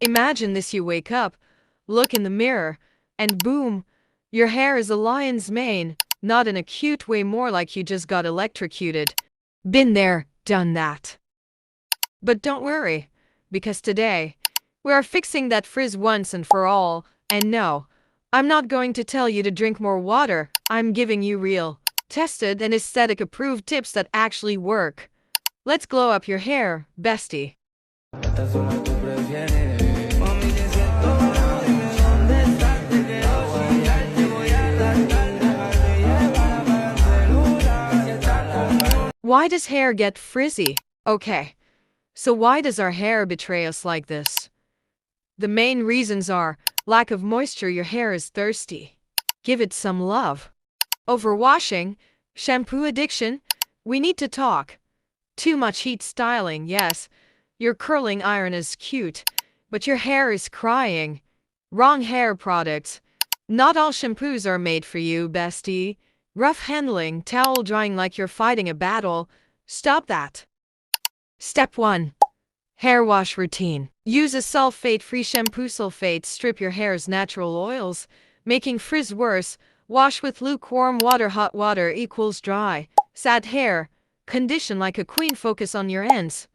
Imagine this: you wake up, look in the mirror, and boom, your hair is a lion's mane, not in a cute way, more like you just got electrocuted. Been there, done that. But don't worry, because today, we are fixing that frizz once and for all. And no, I'm not going to tell you to drink more water. I'm giving you real, tested, and aesthetic approved tips that actually work. Let's glow up your hair, bestie. Why does hair get frizzy? Okay, so why does our hair betray us like this? The main reasons are lack of moisture. Your hair is thirsty. Give it some love. Overwashing, shampoo addiction. We need to talk. Too much heat styling. Yes, your curling iron is cute, but your hair is crying. Wrong hair products. Not all shampoos are made for you, bestie. Rough handling, towel drying like you're fighting a battle. Stop that. Step 1. Hair wash routine. Use a sulfate-free shampoo. Sulfate strip your hair's natural oils, making frizz worse. Wash with lukewarm water. Hot water equals dry, sad hair. Condition like a queen. Focus on your ends,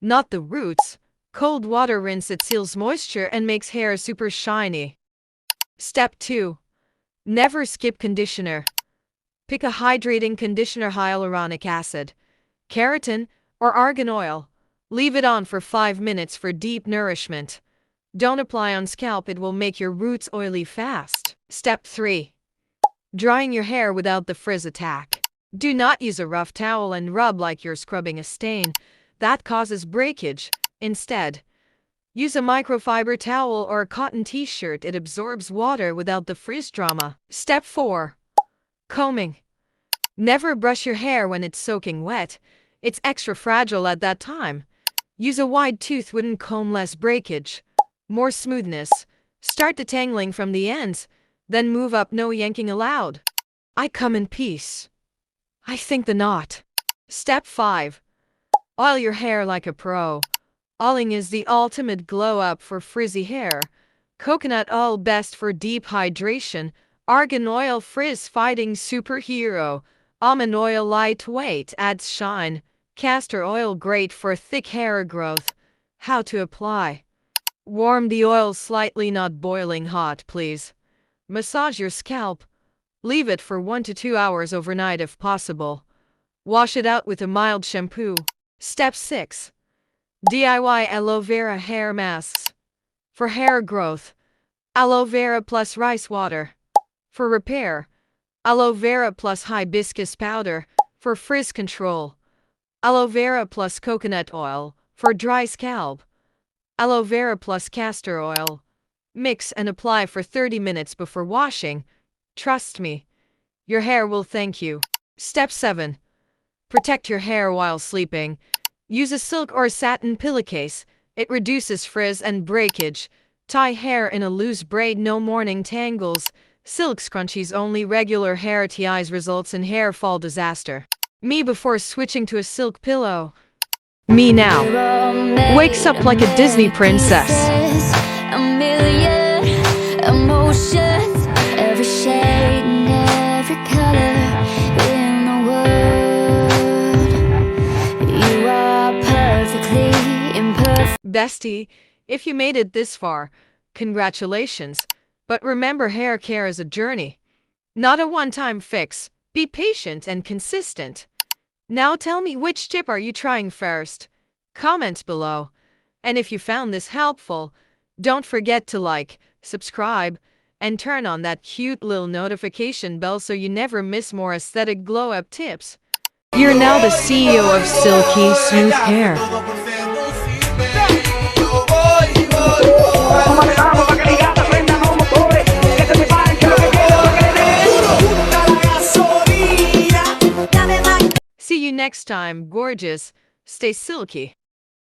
not the roots. Cold water rinse. It seals moisture and makes hair super shiny. Step 2. Never skip conditioner. Pick a hydrating conditioner: hyaluronic acid, keratin, or argan oil. Leave it on for 5 minutes for deep nourishment. Don't apply on scalp, it will make your roots oily fast. Step 3. Drying your hair without the frizz attack. Do not use a rough towel and rub like you're scrubbing a stain. That causes breakage. Instead, use a microfiber towel or a cotton t-shirt. It absorbs water without the frizz drama. Step 4. Combing. Never brush your hair when it's soaking wet. It's extra fragile at that time. Use a wide tooth wooden comb. Less breakage, more smoothness. Start detangling from the ends, then move up. No yanking allowed. I come in peace. I think the knot. Step 5. Oil your hair like a pro. Oiling is the ultimate glow up for frizzy hair. Coconut oil best for deep hydration. Argan oil frizz fighting superhero. Almond oil lightweight, adds shine. Castor oil great for thick hair growth. How to apply. Warm the oil slightly, not boiling hot, please. Massage your scalp. Leave it for 1 to 2 hours overnight if possible. Wash it out with a mild shampoo. Step 6. DIY aloe vera hair masks. For hair growth, aloe vera plus rice water. For repair, aloe vera plus hibiscus powder. For frizz control, aloe vera plus coconut oil. For dry scalp, aloe vera plus castor oil. Mix and apply for 30 minutes before washing. Trust me, your hair will thank you. Step 7. Protect your hair while sleeping. Use a silk or satin pillowcase. It reduces frizz and breakage. Tie hair in a loose braid. No morning tangles. Silk scrunchies only. Regular hair ties results in hair fall disaster. Me before switching to a silk pillow. Me now. Wakes up like a Disney princess. A million emotions, every shade and every color in the world. You are perfectly imperfect. Bestie, if you made it this far, congratulations. But remember, hair care is a journey, not a one-time fix. Be patient and consistent. Now tell me, which tip are you trying first? Comment below. And if you found this helpful, don't forget to like, subscribe, and turn on that cute little notification bell so you never miss more aesthetic glow-up tips. You're now the CEO of Silky Smooth Hair. See you next time, gorgeous. Stay silky.